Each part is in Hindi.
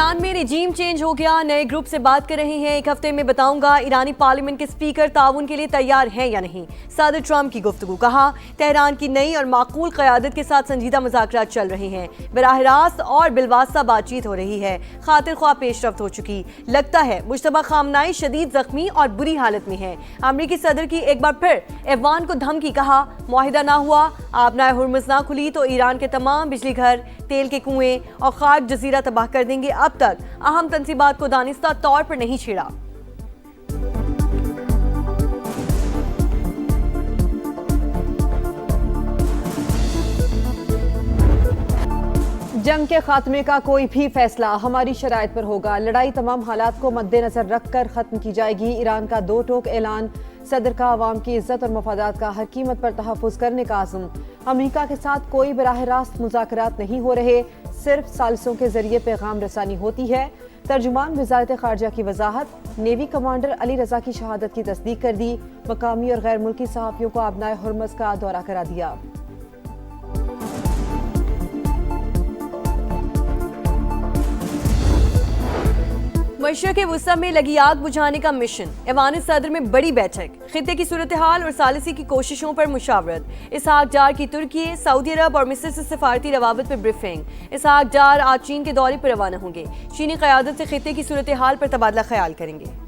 ईरान में रिजीम चेंज हो गया, नए ग्रुप से बात कर रहे हैं। एक हफ्ते में बताऊंगा ईरानी पार्लियामेंट के स्पीकर ताउन के लिए तैयार हैं या नहीं। सदर ट्रंप की गुफ्तगू, कहा तेहरान की नई और माकूल क़यादत के साथ संजीदा मुज़ाकरात चल रहे हैं। बराह रास्त और बिलवास्ता बातचीत हो रही है, खातिर ख्वाह पेशरफ्त हो चुकी। लगता है मुश्तबा खामनाई शदीद जख्मी और बुरी हालत में है। अमरीकी सदर की एक बार फिर ऐवान को धमकी, कहा मुआहिदा ना हुआ, आबनाए हुर्मुज़ ना खुली तो ईरान के तमाम बिजली घर, तेल के कुएं और खाक जजीरा तबाह कर देंगे। अब तक अहम तंसीबात को दानिस्ता तौर पर नहीं छेड़ा। जंग के खात्मे का कोई भी फैसला हमारी शराइत पर होगा। लड़ाई तमाम हालात को मद्देनजर रखकर खत्म की जाएगी। ईरान का दो टोक ऐलान, सदर का अवाम की इज्जत और मफादात का हर कीमत पर तहफ़्फ़ुज़ करने का आज़म। अमरीका के साथ कोई बराह रास्त मुज़ाकरात नहीं हो रहे, सिर्फ सालिसों के जरिए पैगाम रसानी होती है। तर्जुमान वज़ारत ख़ारजा की वजाहत, नेवी कमांडर अली रजा की शहादत की तस्दीक कर दी। मकामी और गैर मुल्की सहाफ़ियों को आबनाए हुर्मुज़ का दौरा करा दिया। मशरिक़ वुस्ता में लगी आग बुझाने का मिशन, ऐवान सदर में बड़ी बैठक, खित्ते की सूरत हाल और सालिसी की कोशिशों पर मुशावरत। इसहाक जार की तुर्की, सऊदी अरब और मिस्र से सफारती रवाबत पर ब्रीफिंग। इसहाक जार आज चीन के दौरे पर रवाना होंगे, चीनी क़यादत से खित्ते की सूरत हाल पर तबादला ख्याल करेंगे।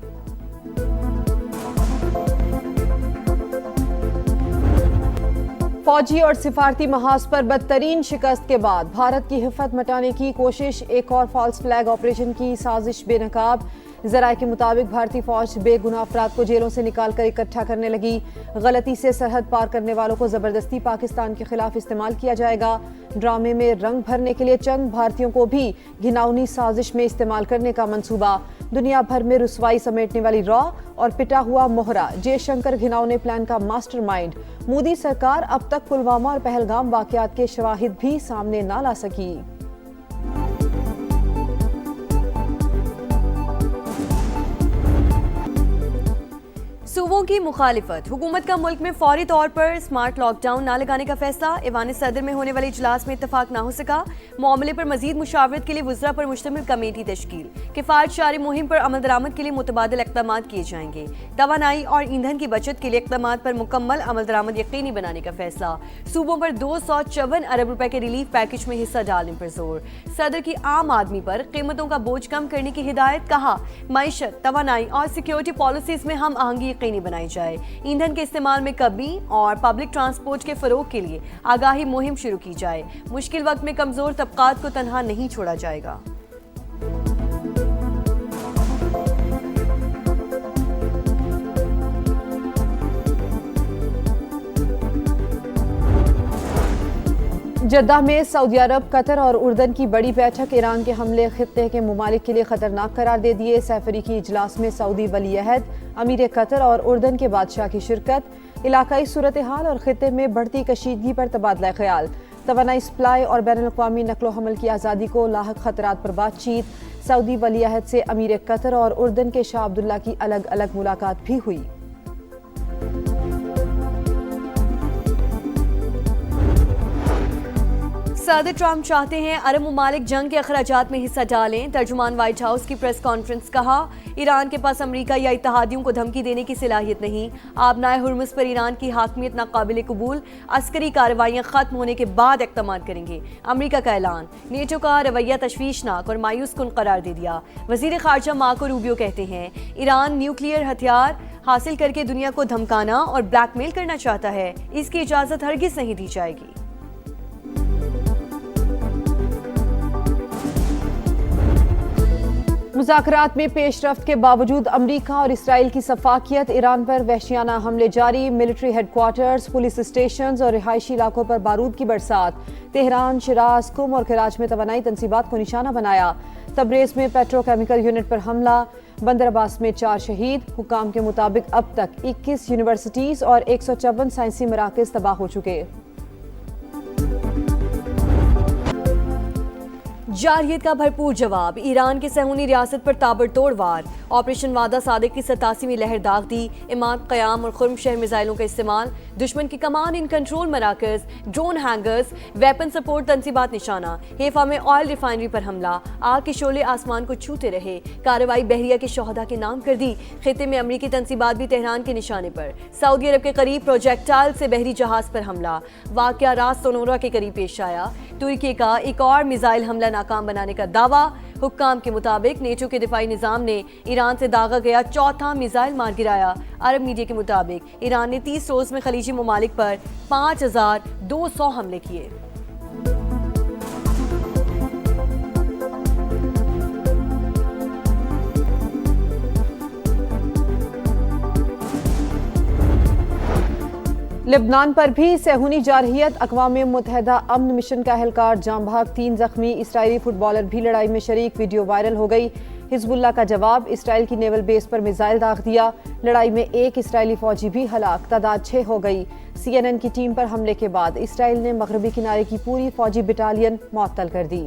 फौजी और सिफारती महाज पर बदतरीन शिकस्त के बाद भारत की हिफ़्फ़त मटाने की कोशिश, एक और फॉल्स फ्लैग ऑपरेशन की साजिश बेनकाब। ज़राए के मुताबिक भारतीय फौज बेगुनाह अफराद को जेलों से निकाल कर इकट्ठा करने लगी। गलती से सरहद पार करने वालों को जबरदस्ती पाकिस्तान के खिलाफ इस्तेमाल किया जाएगा। ड्रामे में रंग भरने के लिए चंद भारतीयों को भी घिनौनी साजिश में इस्तेमाल करने का मंसूबा। दुनिया भर में रुसवाई समेटने वाली रॉ और पिटा हुआ मोहरा, जयशंकर घिनौने प्लान का मास्टरमाइंड। मोदी सरकार अब तक पुलवामा और पहलगाम वाकयात के शवाहिद भी सामने ना ला सकी। सूबों की मुखालिफत, हुकूमत का मुल्क में फौरी तौर पर स्मार्ट लॉकडाउन न लगाने का फैसला। ऐवान सदर में होने वाले इजलास में इत्तफाक ना हो सका। मामले पर मजीद मुशावरत के लिए वज़रा पर मुश्तमिल कमेटी तश्कील। किफ़ायत शारी मुहिम पर अमल दरामद के लिए मुतबादिल इक़दाम किए जाएंगे। तवानाई और ईंधन की बचत के लिए इक़दाम पर मुकम्मल अमल दरामद यकीनी बनाने का फैसला। सूबों पर 254 अरब रुपए के रिलीफ पैकेज में हिस्सा डालने पर जोर। सदर की आम आदमी पर कीमतों का बोझ कम करने की हिदायत, कहा मईशत, तवानाई और सिक्योरिटी पॉलिसीज में हम आहंगी यकीनी बनाई जाए। ईंधन के इस्तेमाल में कमी और पब्लिक ट्रांसपोर्ट के फरोग के लिए आगाही मुहिम शुरू की जाए। मुश्किल वक्त में कमजोर तबकात को तनहा नहीं छोड़ा जाएगा। जद्दा में सऊदी अरब, कतर और उर्दन की बड़ी बैठक। ईरान के हमले खित्ते के ममालिक के लिए खतरनाक करार दे दिए। सैफरी की इजलास में सऊदी वली अहद, अमीर कतर और उर्दन के बादशाह की शिरकत। इलाकाई सूरत हाल और खित्ते में बढ़ती कशीदगी पर तबादला ख्याल। तवानाई सप्लाई और बैनुल अक़वामी नकलो हमल की आज़ादी को लाहक खतरात पर बातचीत। सऊदी वली अहद से अमीर कतर और उर्दन के शाह अब्दुल्ला की अलग अलग मुलाकात भी हुई। सदर ट्रंप चाहते हैं अरब ममालिक जंग के अखराजात में हिस्सा डालें। तर्जुमान व्हाइट हाउस की प्रेस कॉन्फ्रेंस, कहा ईरान के पास अमरीका या इत्तहादियों को धमकी देने की सलाहियत नहीं। आबनाए हुर्मुज़ पर ईरान की हाकमियत नाकाबिल कबूल। अस्करी कार्रवाइयाँ खत्म होने के बाद इक़दाम करेंगे। अमरीका का ऐलान, नेटो का रवैया तशवीशनाक और मायूस कुन करार दे दिया। वज़ीर ख़ारजा मार्को रूबियो कहते हैं ईरान न्यूक्लियर हथियार हासिल करके दुनिया को धमकाना और ब्लैकमेल करना चाहता है, इसकी इजाज़त हरगिज़ नहीं दी जाएगी। मुज़ाकरात में पेशरफ्त के बावजूद अमरीका और इसराइल की सफाकियत। ईरान पर वहशियाना हमले जारी। मिलिट्री हेडक्वार्टर्स, पुलिस स्टेशन और रिहायशी इलाकों पर बारूद की बरसात। तेहरान, शिराज, कुम और कराच में तवानाई तनसीबात को निशाना बनाया। तबरेज़ में पेट्रोकेमिकल यूनिट पर हमला। बंदर अब्बास में 4 शहीद। हुकाम के मुताबिक अब तक 21 यूनिवर्सिटीज़ और 154 साइंसी मराकज़ तबाह हो चुके। जारहियत का भरपूर जवाब, ईरान के सहूनी रियासत पर ताबड़तोड़ वार। ऑपरेशन वादा सादिक की 87वीं लहर दाग दी। इमाद क़याम और खुर्म शहर मिसाइलों का इस्तेमाल, दुश्मन की कमान इन कंट्रोल मराकज, ड्रोन हैंगर्स, वेपन सपोर्ट तंसीबात निशाना। हेफा में ऑयल रिफाइनरी पर हमला, आग के शोले आसमान को छूते रहे। कार्रवाई बहरिया के शोहदा के नाम कर दी। खिते में अमरीकी तंसीबात भी तेहरान के निशाने पर। सऊदी अरब के करीब प्रोजेक्टाइल से बहरी जहाज पर हमला। वाकया रात सोनोरा के करीब पेश आया। तुर्की का एक और मिसाइल हमला नाकाम बनाने का दावा। हुक्काम के मुताबिक नेटो के दिफाई निजाम ने ईरान से दागा गया चौथा मिसाइल मार गिराया। अरब मीडिया के मुताबिक ईरान ने 30 रोज में खलीजी ममालिक पर 5200 हमले किए। लेबनान पर भी सहूनी जारहियत, अक़वाम मुत्तहिदा अमन मिशन का एहलकार जाम भाग, 3 जख्मी। इसराइली फुटबॉलर भी लड़ाई में शरीक, वीडियो वायरल हो गई। हिजबुल्लाह का जवाब, इसराइल की नेवल बेस पर मिसाइल दाग दिया। लड़ाई में 1 इसराइली फौजी भी हलाक, तादाद 6 हो गई। CNN की टीम पर हमले के बाद इसराइल ने मगरबी किनारे की पूरी फौजी बटालियन मुअत्तल कर दी।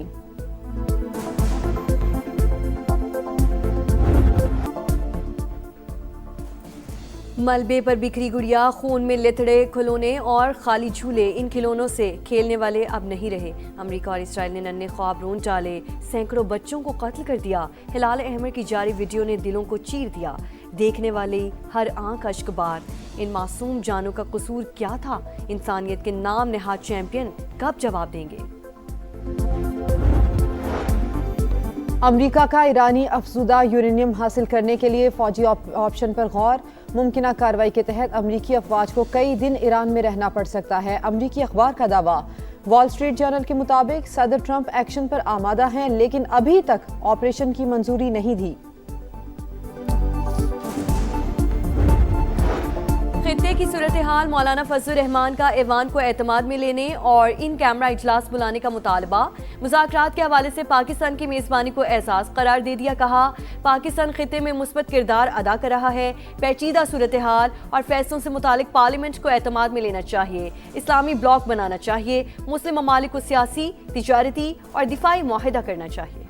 मलबे पर बिखरी गुड़िया, खून में लिथड़े खिलौने और खाली झूले, इन खिलौनों से खेलने वाले अब नहीं रहे। अमेरिका और इसराइल ने नन्हे ख्वाब रोन डाले, सैकड़ों बच्चों को कत्ल कर दिया। हिलाल अहमद की जारी वीडियो ने दिलों को चीर दिया। देखने वाले हर आंख अश्कबार। इन मासूम जानों का कसूर क्या था? इंसानियत के नाम नेहाद चैंपियन कब जवाब देंगे? अमेरिका का ईरानी अफजुदा यूरेनियम हासिल करने के लिए फौजी ऑप्शन पर गौर। मुमकिना कार्रवाई के तहत अमरीकी अफवाज को कई दिन ईरान में रहना पड़ सकता है। अमरीकी अखबार का दावा। वॉल स्ट्रीट जर्नल के मुताबिक सदर ट्रंप एक्शन पर आमादा हैं, लेकिन अभी तक ऑपरेशन की मंजूरी नहीं दी। खित्ते की सूरत हाल, मौलाना फजलुर रहमान का ऐवान को एतमाद में लेने और इन कैमरा इजलास बुलाने का मुतालबा। मुज़ाकरात के हवाले से पाकिस्तान की मेज़बानी को एहसास करार दे दिया। कहा, पाकिस्तान खित्ते में मुस्बत किरदार अदा कर रहा है। पेचीदा सूरत हाल और फैसलों से मुतालिक पार्लियामेंट को एतमाद में लेना चाहिए। इस्लामी ब्लॉक बनाना चाहिए। मुस्लिम ममालिक को सियासी, तिजारती और दिफाई मुआहिदा करना चाहिए।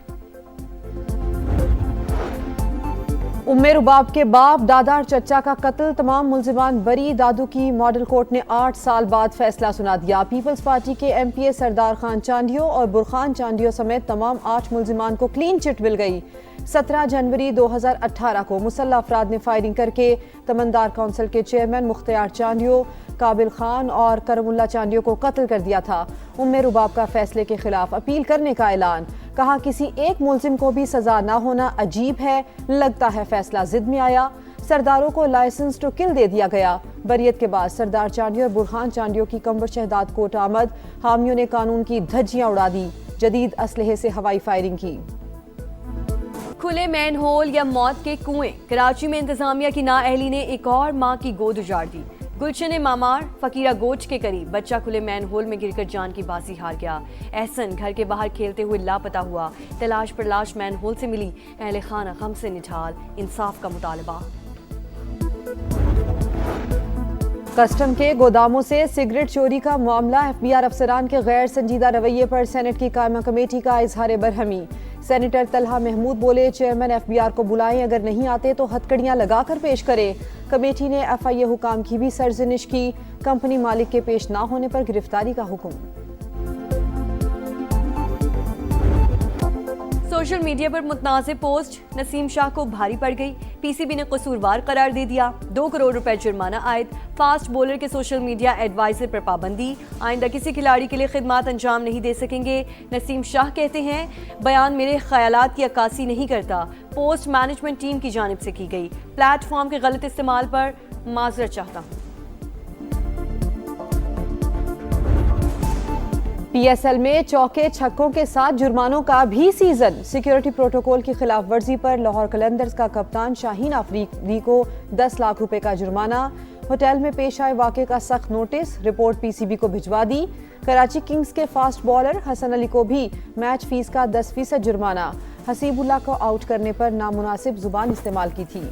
उम्मे रुबाब के बाप, दादा और चचा का कत्ल, तमाम मुल्जिमान बरी। दादू की मॉडल कोर्ट ने 8 साल बाद फैसला सुना दिया। पीपल्स पार्टी के MPA सरदार खान चांडियो और बुरखान चांडियो समेत तमाम 8 मुल्जिमान को क्लीन चिट मिल गई। 17 जनवरी 2018 को मुसल्लह अफराद ने फायरिंग करके तमन्दार काउंसिल के चेयरमैन मुख्तियार चांडियो, काबिल खान और करमुल्ला चांडियो को कत्ल कर दिया था। उम्मे रुबाब का फैसले के खिलाफ अपील करने का ऐलान। कहा, किसी एक मुल्जिम को भी सजा न होना अजीब है। लगता है फैसला जिद में आया। सरदारों को लाइसेंस टू किल दे दिया गया। बरियत के बाद सरदार चांडियो और बुरहान चांडियो की कमर शहदाद कोट आमद। हामियों ने कानून की धज्जियां उड़ा दी। जदीद असलहे से हवाई फायरिंग की। खुले मैन होल या मौत के कुएं, कराची में इंतजामिया की नाअहली ने एक और मां की गोद उजाड़ दी। गुलशन मामार फकीरा गोच के करीब बच्चा खुले मैन होल में गिरकर जान की बाजी हार गया। एहसन घर के बाहर खेलते हुए लापता हुआ। तलाश पर लाश मैन होल से मिली। अहले खाना गम से निठाल, इंसाफ का मुतालबा। कस्टम के गोदामों से सिगरेट चोरी का मामला। FBI अफसरान के गैर संजीदा रवैये पर सेनेट की कायमा कमेटी का इजहार बरहमी। सेनेटर तलहा महमूद बोले, चेयरमैन FBI को बुलाएं, अगर नहीं आते तो हथकड़ियां लगाकर पेश करें। कमेटी ने FIA हुकाम की भी सरजनिश की। कंपनी मालिक के पेश ना होने पर गिरफ्तारी का हुक्म। सोशल मीडिया पर मुतनाज़े पोस्ट नसीम शाह को भारी पड़ गई। PCB ने कसूरवार करार दे दिया। 2 करोड़ रुपए जुर्माना आयद। फास्ट बॉलर के सोशल मीडिया एडवाइजर पर पाबंदी। आइंदा किसी खिलाड़ी के लिए खिदमात अंजाम नहीं दे सकेंगे। नसीम शाह कहते हैं, बयान मेरे ख्यालात की अक्कासी नहीं करता। पोस्ट मैनेजमेंट टीम की जानिब से की गई। प्लेटफॉर्म के गलत इस्तेमाल पर माजरत चाहता हूँ। PSL में चौके छक्कों के साथ जुर्मानों का भी सीजन। सिक्योरिटी प्रोटोकॉल की खिलाफ वर्जी पर लाहौर कलंदर्स का कप्तान शाहीन आफरीदी को 10 लाख रुपए का जुर्माना। होटल में पेश आए वाक़े का सख्त नोटिस। रिपोर्ट PCB को भिजवा दी। कराची किंग्स के फास्ट बॉलर हसन अली को भी मैच फीस का 10% जुर्माना। हसीबुल्लाह को आउट करने पर नामुनासिब जुबान इस्तेमाल की थी।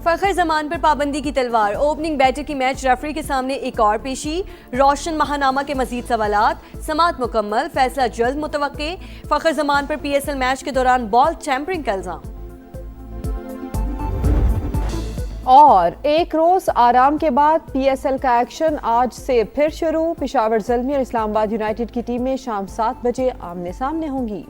फखर जमान पर पाबंदी की तलवार, ओपनिंग बैटर की मैच रेफरी के सामने एक और पेशी, रोशन महानामा के मजीद सवालात, समात मुकम्मल, फैसला जल्द मुतवक्के। फखर जमान पर PSL मैच के दौरान बॉल टैंपरिंग का इल्जाम। और एक रोज आराम के बाद PSL का एक्शन आज से फिर शुरू। पेशावर ज़ल्मी और इस्लामाबाद यूनाइटेड की टीमें शाम 7 बजे आमने सामने होंगी।